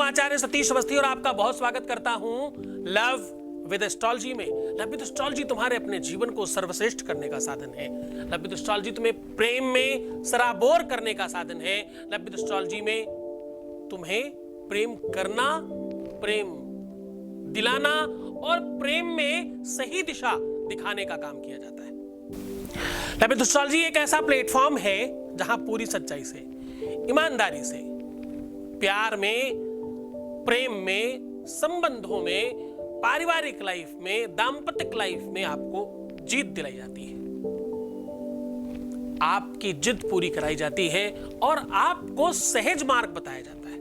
आचार्य सतीश अवस्थी और आपका बहुत स्वागत करता हूं लव विद एस्ट्रोलॉजी में। लव विद एस्ट्रोलॉजी तुम्हारे अपने जीवन को सर्वश्रेष्ठ करने का साधन है। लव विद एस्ट्रोलॉजी तुम्हें प्रेम में सराबोर करने का साधन है। लव विद एस्ट्रोलॉजी में तुम्हें प्रेम करना, प्रेम दिलाना और प्रेम में सही दिशा दिखाने का काम किया जाता है। लव विद एस्ट्रोलॉजी एक ऐसा प्लेटफॉर्म है जहां पूरी सच्चाई से, ईमानदारी से, प्यार में, प्रेम में, संबंधों में, पारिवारिक लाइफ में, दाम्पत्य लाइफ में आपको जीत दिलाई जाती है, आपकी जिद पूरी कराई जाती है और आपको सहज मार्ग बताया जाता है।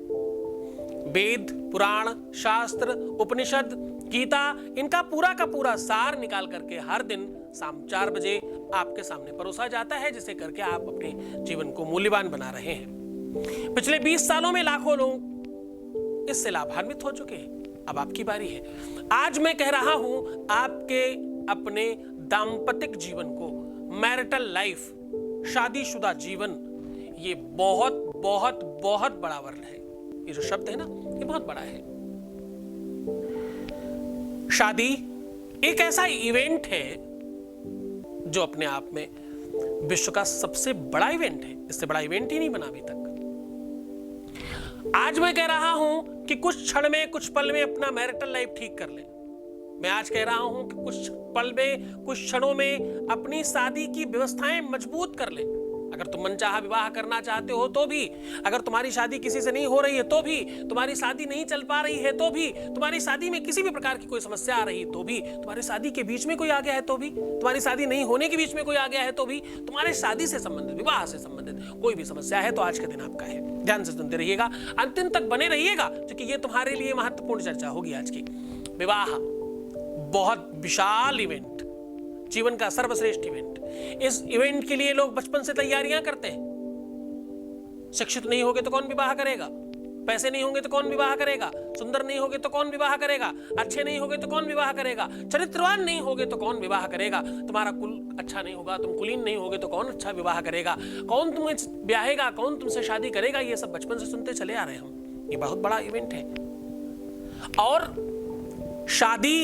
वेद, पुराण, शास्त्र, उपनिषद, गीता, इनका पूरा का पूरा सार निकाल करके हर दिन शाम 4 बजे आपके सामने परोसा जाता है, जिसे करके आप अपने जीवन को मूल्यवान बना रहे हैं। पिछले 20 सालों में लाखों लोग इससे लाभान्वित हो चुके हैं। अब आपकी बारी है। आज मैं कह रहा हूं आपके अपने दाम्पत्य जीवन को, मैरिटल लाइफ, शादीशुदा जीवन, ये बहुत बहुत बहुत बड़ा वर्ण है। ये जो शब्द है ना, ये बहुत बड़ा है। शादी एक ऐसा इवेंट है जो अपने आप में विश्व का सबसे बड़ा इवेंट है। इससे बड़ा इवेंट ही नहीं बना अभी तक। आज मैं कह रहा हूं कि कुछ क्षण में, कुछ पल में अपना मैरिटल लाइफ ठीक कर ले। मैं आज कह रहा हूं कि कुछ पल में, कुछ क्षणों में अपनी शादी की व्यवस्थाएं मजबूत कर ले। अगर तुम मनचाहा विवाह करना चाहते हो तो भी, अगर तुम्हारी शादी किसी से नहीं हो रही है तो भी, तुम्हारी शादी नहीं चल पा रही है तो भी, तुम्हारी शादी में किसी भी प्रकार की कोई समस्या आ रही है तो भी, तुम्हारी शादी के बीच में कोई आ गया है तो भी, तुम्हारी शादी नहीं होने के बीच में कोई आ गया है तो भी, तुम्हारे शादी से संबंधित, विवाह से संबंधित कोई भी समस्या है तो आज का दिन आपका है। ध्यान से सुनते रहिएगा, अंतिम तक बने रहिएगा, क्योंकि ये तुम्हारे लिए महत्वपूर्ण चर्चा होगी आज की। विवाह बहुत विशाल इवेंट, जीवन का सर्वश्रेष्ठ इवेंट। इस इवेंट के लिए लोग बचपन से तैयारियां करते हैं। शिक्षित नहीं होगे तो कौन विवाह करेगा? पैसे नहीं होंगे तो कौन विवाह करेगा? सुंदर नहीं होगे तो कौन विवाह करेगा? अच्छे नहीं होगे तो कौन विवाह करेगा? चरित्रवान नहीं होगे तो कौन विवाह करेगा? तुम्हारा कुल अच्छा नहीं होगा, तुम कुलीन नहीं होगे तो कौन अच्छा विवाह करेगा? कौन तुम्हें ब्याहेगा? कौन तुमसे शादी करेगा? ये सब बचपन से सुनते चले आ रहे हैं हम। ये बहुत बड़ा इवेंट है। और शादी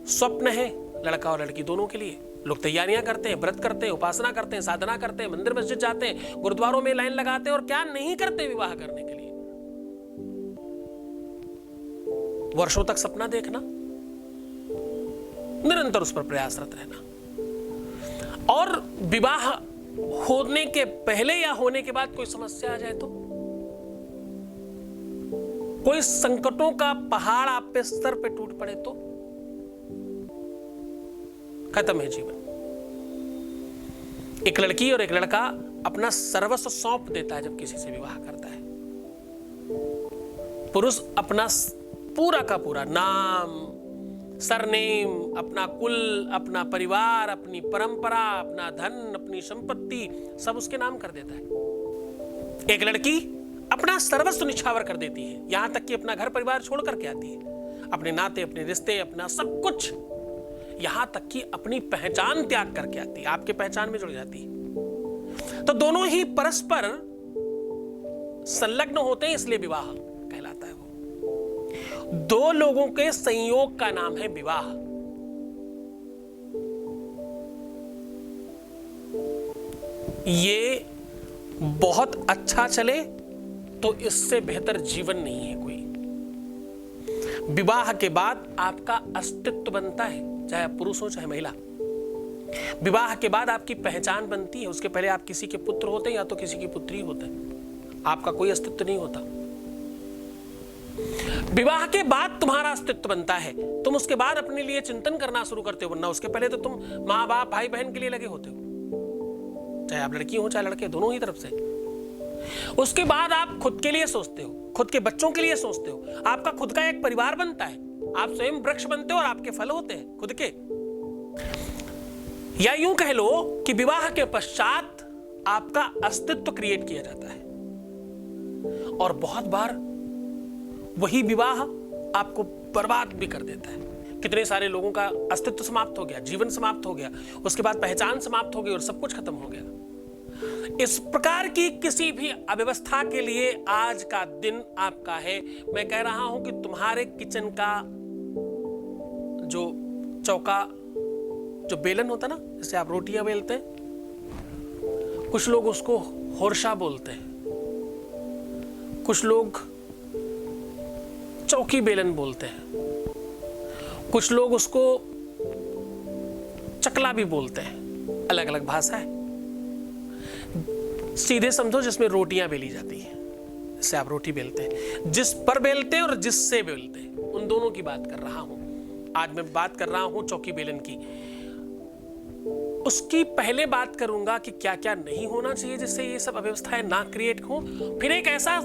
स्वप्न है लड़का और लड़की दोनों के लिए। लोग तैयारियां करते हैं, व्रत करते हैं, उपासना करते हैं, साधना करते हैं, मंदिर मस्जिद जाते हैं, गुरुद्वारों में लाइन लगाते हैं और क्या नहीं करते विवाह करने के लिए। वर्षों तक सपना देखना, निरंतर उस पर प्रयासरत रहना। और विवाह होने के पहले या होने के बाद कोई समस्या आ जाए तो, कोई संकटों का पहाड़ आप पे सर पे टूट पड़े तो खत्म है जीवन। एक लड़की और एक लड़का अपना सर्वस्व सौंप देता है जब किसी से विवाह करता है। पुरुष अपना पूरा का पूरा नाम, सरनेम, अपना कुल, अपना परिवार, अपनी परंपरा, अपना धन, अपनी संपत्ति सब उसके नाम कर देता है। एक लड़की अपना सर्वस्व निछावर कर देती है, यहां तक कि अपना घर परिवार छोड़ करके आती है, अपने नाते, अपने रिश्ते, अपना सब कुछ, यहां तक कि अपनी पहचान त्याग करके आती है, आपके पहचान में जुड़ जाती है। तो दोनों ही परस्पर संलग्न होते हैं, इसलिए विवाह कहलाता है। वो दो लोगों के संयोग का नाम है विवाह। ये बहुत अच्छा चले तो इससे बेहतर जीवन नहीं है कोई। विवाह के बाद आपका अस्तित्व बनता है, चाहे आप पुरुष हो चाहे महिला। विवाह के बाद आपकी पहचान बनती है। उसके पहले आप किसी के पुत्र होते हैं या तो किसी की पुत्री होते हैं, आपका कोई अस्तित्व नहीं होता। विवाह के बाद तुम्हारा अस्तित्व बनता है। तुम उसके बाद अपने लिए चिंतन करना शुरू करते हो, वरना उसके पहले तो तुम माँ बाप, भाई बहन के लिए लगे होते हो, चाहे आप लड़की हो चाहे लड़के, दोनों ही तरफ से। उसके बाद आप खुद के लिए सोचते हो, खुद के बच्चों के लिए सोचते हो, आपका खुद का एक परिवार बनता है, आप स्वयं वृक्ष बनते हो और आपके फल होते हैं खुद के। या यूं कह लो कि विवाह के पश्चात आपका अस्तित्व क्रिएट किया जाता है और बहुत बार वही विवाह आपको बर्बाद भी कर देता है। कितने सारे लोगों का अस्तित्व समाप्त हो गया, जीवन समाप्त हो गया, उसके बाद पहचान समाप्त हो गई और सब कुछ खत्म हो गया। इस प्रकार की किसी भी अव्यवस्था के लिए आज का दिन आपका है। मैं कह रहा हूं कि तुम्हारे किचन का जो चौका, जो बेलन होता ना, जिससे आप रोटियां बेलते हैं, कुछ लोग उसको होरशा बोलते हैं, कुछ लोग चौकी बेलन बोलते हैं, कुछ लोग उसको चकला भी बोलते हैं। अलग अलग भाषा है। सीधे समझो जिसमें रोटियां बेली जाती हैं, जिससे आप रोटी बेलते हैं, जिस पर बेलते हैं और जिससे बेलते हैं, उन दोनों की बात कर रहा हूं। आज मैं बात कर रहा हूं चौकी बेलन की। उसकी पहले बात करूंगा कि क्या क्या नहीं होना चाहिए जिससे ये सब अव्यवस्थाएं ना क्रिएट हो। फिर एक ऐसा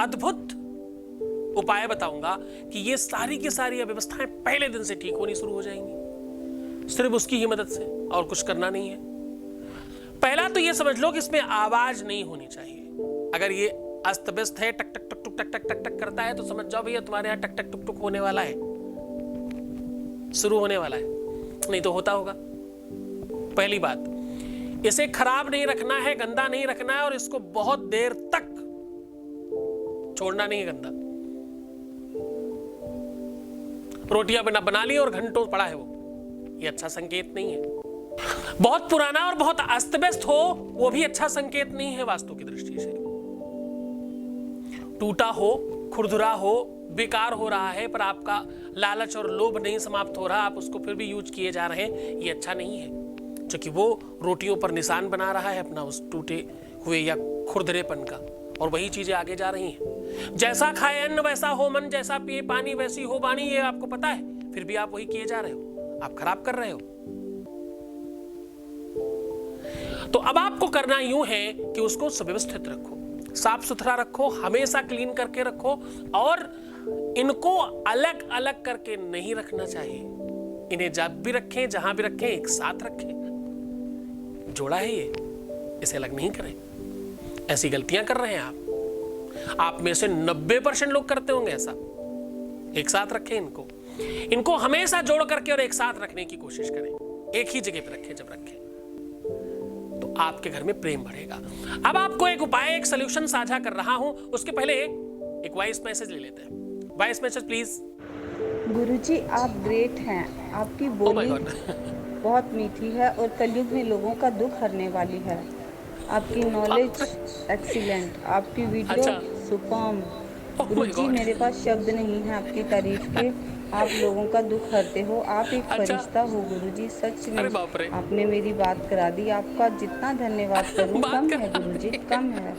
अद्भुत उपाय बताऊंगा कि ये सारी की सारी अव्यवस्थाएं पहले दिन से ठीक होनी शुरू हो जाएंगी, सिर्फ उसकी ही मदद से, और कुछ करना नहीं है। पहला तो ये समझ लो कि इसमें आवाज नहीं होनी चाहिए। अगर ये अस्त व्यस्त है, टक टक टक टक टक टक टक करता है, तो समझ जाओ भैया तुम्हारे यहां टक टक टुक टुक होने वाला है, शुरू होने वाला है, नहीं तो होता होगा। पहली बात, इसे खराब नहीं रखना है, गंदा नहीं रखना है, और इसको बहुत देर तक छोड़ना नहीं है गंदा। रोटियां बना ली और घंटों पड़ा है वो, ये अच्छा संकेत नहीं है। बहुत पुराना और बहुत अस्त व्यस्त हो, वो भी अच्छा संकेत नहीं है वास्तु की दृष्टि से। टूटा हो, खुरदुरा हो, बेकार हो रहा है, पर आपका लालच और लोभ नहीं समाप्त हो रहा, आप उसको फिर भी यूज किए जा रहे हैं, ये अच्छा नहीं है, क्योंकि वो रोटियों पर निशान बना रहा है अपना उस टूटे हुए या खुरदरेपन का, और वही चीजें आगे जा रही हैं। जैसा खाए अन्न वैसा हो मन, जैसा पिए पानी वैसी हो वाणी, ये आपको पता है, फिर भी आप वही किए जा रहे हो, आप खराब कर रहे हो। तो अब आपको करना यूं है कि उसको सुव्यवस्थित रखो, साफ सुथरा रखो, हमेशा क्लीन करके रखो, और इनको अलग अलग करके नहीं रखना चाहिए। इन्हें जब भी रखें, जहां भी रखें, एक साथ रखें। जोड़ा है ये, इसे अलग नहीं करें। ऐसी गलतियां कर रहे हैं आप में से 90% लोग करते होंगे ऐसा। एक साथ रखें इनको हमेशा जोड़ करके और एक साथ रखने की कोशिश करें। एक ही जगह पे रखें, जब रखें तो आपके घर में प्रेम बढ़ेगा। अब आपको एक उपाय, एक सॉल्यूशन साझा कर रहा हूं, उसके पहले एक वॉइस मैसेज ले लेते हैं। Voice message please. गुरुजी आप ग्रेट हैं, आपकी बोली बहुत मीठी है और कलयुग में लोगों का दुख हरने वाली है। आपकी नॉलेज एक्सीलेंट, आपकी वीडियो सुपर्ब। गुरुजी मेरे पास शब्द नहीं है आपकी तारीफ के, आप लोगों का दुख हरते हो, आप एक फरिश्ता हो गुरुजी, सच में आपने मेरी बात करा दी। आपका जितना धन्यवाद करूं कम है गुरुजी, कम है।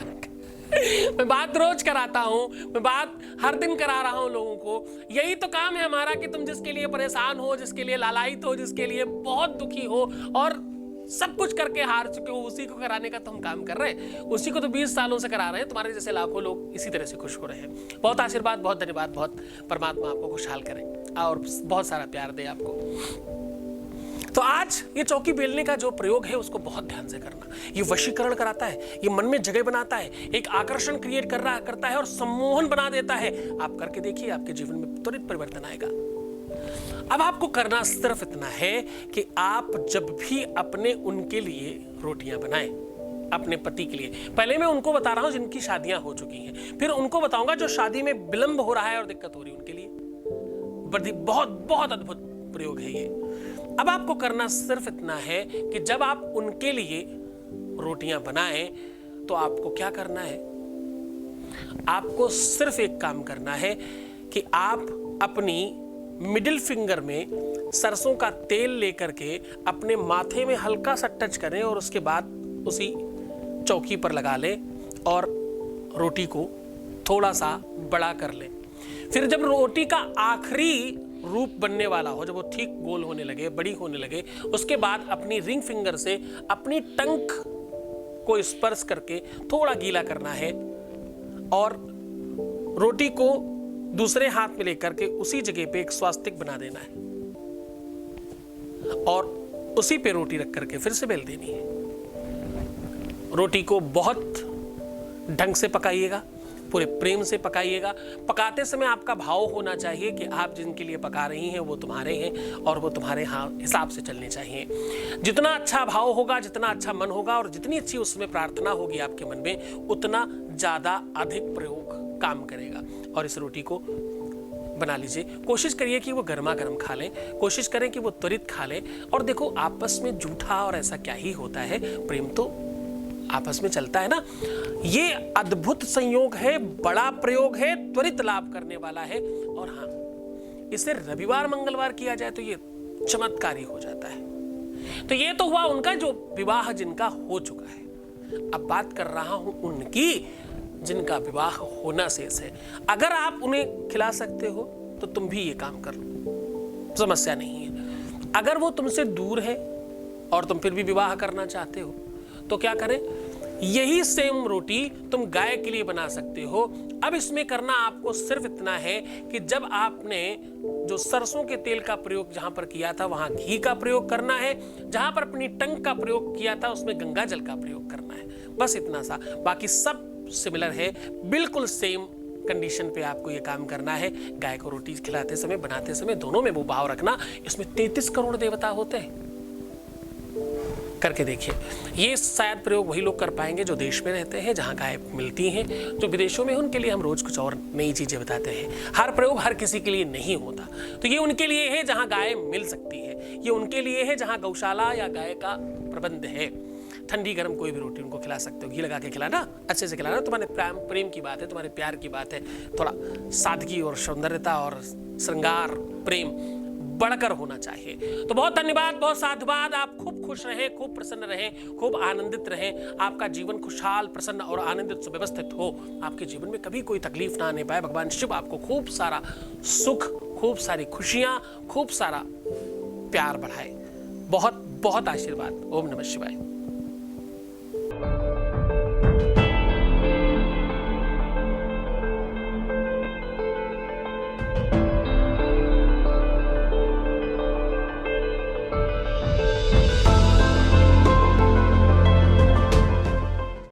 मैं बात रोज कराता हूँ, मैं बात हर दिन करा रहा हूँ लोगों को। यही तो काम है हमारा कि तुम जिसके लिए परेशान हो, जिसके लिए लालायित हो, जिसके लिए बहुत दुखी हो और सब कुछ करके हार चुके हो, उसी को कराने का तो हम काम कर रहे हैं। उसी को तो 20 सालों से करा रहे हैं। तुम्हारे जैसे लाखों लोग इसी तरह से खुश हो रहे हैं। बहुत आशीर्वाद, बहुत धन्यवाद, बहुत परमात्मा आपको खुशहाल करे और बहुत सारा प्यार दे आपको। तो आज ये चौकी बेलने का जो प्रयोग है उसको बहुत ध्यान से करना। ये वशीकरण कराता है, ये मन में जगह बनाता है, एक आकर्षण क्रिएट करता है और सम्मोहन बना देता है। आप करके देखिए, आपके जीवन में तुरंत परिवर्तन आएगा। अब आपको करना सिर्फ इतना है कि आप जब भी अपने उनके लिए रोटियां बनाएं, अपने पति के लिए, पहले मैं उनको बता रहा हूं जिनकी शादियां हो चुकी हैं, फिर उनको बताऊंगा जो शादी में विलंब हो रहा है और दिक्कत हो रही है उनके लिए। बहुत बहुत अद्भुत प्रयोग है ये। अब आपको करना सिर्फ इतना है कि जब आप उनके लिए रोटियां बनाएं तो आपको क्या करना है, आपको सिर्फ एक काम करना है कि आप अपनी मिडिल फिंगर में सरसों का तेल लेकर के अपने माथे में हल्का सा टच करें और उसके बाद उसी चौकी पर लगा लें और रोटी को थोड़ा सा बड़ा कर लें। फिर जब रोटी का आखिरी रूप बनने वाला हो, जब वो ठीक गोल होने लगे, बड़ी होने लगे, उसके बाद अपनी रिंग फिंगर से अपनी टंक को स्पर्श करके थोड़ा गीला करना है और रोटी को दूसरे हाथ में लेकर के उसी जगह पे एक स्वास्तिक बना देना है और उसी पे रोटी रख करके फिर से बेल देनी है। रोटी को बहुत ढंग से पकाइएगा, पूरे प्रेम से पकाइएगा। पकाते समय आपका भाव होना चाहिए कि आप जिनके लिए पका रही हैं वो तुम्हारे हैं और वो तुम्हारे हिसाब से चलने चाहिए। जितना अच्छा भाव होगा, जितना अच्छा मन होगा और जितनी अच्छी उसमें प्रार्थना होगी आपके मन में, उतना ज़्यादा अधिक प्रयोग काम करेगा। और इस रोटी को बना लीजिए। कोशिश करिए कि वो गर्मा गर्म खा लें, कोशिश करें कि वो त्वरित खा लें। और देखो, आपस में झूठा और ऐसा क्या ही होता है, प्रेम तो आपस में चलता है ना। ये अद्भुत संयोग है, बड़ा प्रयोग है, त्वरित लाभ करने वाला है। और हाँ, इसे रविवार मंगलवार किया जाए तो ये चमत्कारी हो जाता है। तो ये तो हुआ उनका जो विवाह जिनका हो चुका है। अब बात कर रहा हूं उनकी जिनका विवाह होना शेष है। अगर आप उन्हें खिला सकते हो तो तुम भी ये काम कर लो, समस्या नहीं है। अगर वो तुमसे दूर है और तुम फिर भी विवाह करना चाहते हो तो क्या करें, यही सेम रोटी तुम गाय के लिए बना सकते हो। अब इसमें करना आपको सिर्फ इतना है कि जब आपने जो सरसों के तेल का प्रयोग जहां पर किया था वहां घी का प्रयोग करना है, जहां पर अपनी टंग का प्रयोग किया था उसमें गंगा जल का प्रयोग करना है, बस इतना सा। बाकी सब सिमिलर है, बिल्कुल सेम कंडीशन पे आपको ये काम करना है। गाय को रोटी खिलाते समय, बनाते समय दोनों में वो भाव रखना। इसमें 33 करोड़ देवता होते हैं, करके देखिए। ये शायद प्रयोग वही लोग कर पाएंगे जो देश में रहते हैं, जहां गाय मिलती हैं। जो विदेशों में, उनके लिए हम रोज कुछ और नई चीजें बताते हैं। हर प्रयोग हर किसी के लिए नहीं होता। तो ये उनके लिए है जहां गाय मिल सकती है, ये उनके लिए है जहां गौशाला या गाय का प्रबंध है। ठंडी गर्म कोई भी रोटी उनको खिला सकते हो, घी लगा के खिलाना, अच्छे से खिलाना। तुम्हारे प्रेम की बात है, तुम्हारे प्यार की बात है। थोड़ा सादगी और सौंदर्यता और श्रृंगार प्रेम बढ़कर होना चाहिए। तो बहुत धन्यवाद, बहुत साधुवाद। आप खूब खुश रहें, खूब प्रसन्न रहें, खूब आनंदित रहें। आपका जीवन खुशहाल, प्रसन्न और आनंदित सुव्यवस्थित हो। आपके जीवन में कभी कोई तकलीफ ना आने पाए। भगवान शिव आपको खूब सारा सुख, खूब सारी खुशियां, खूब सारा प्यार बढ़ाए। बहुत बहुत आशीर्वाद। ओम नमः शिवाय।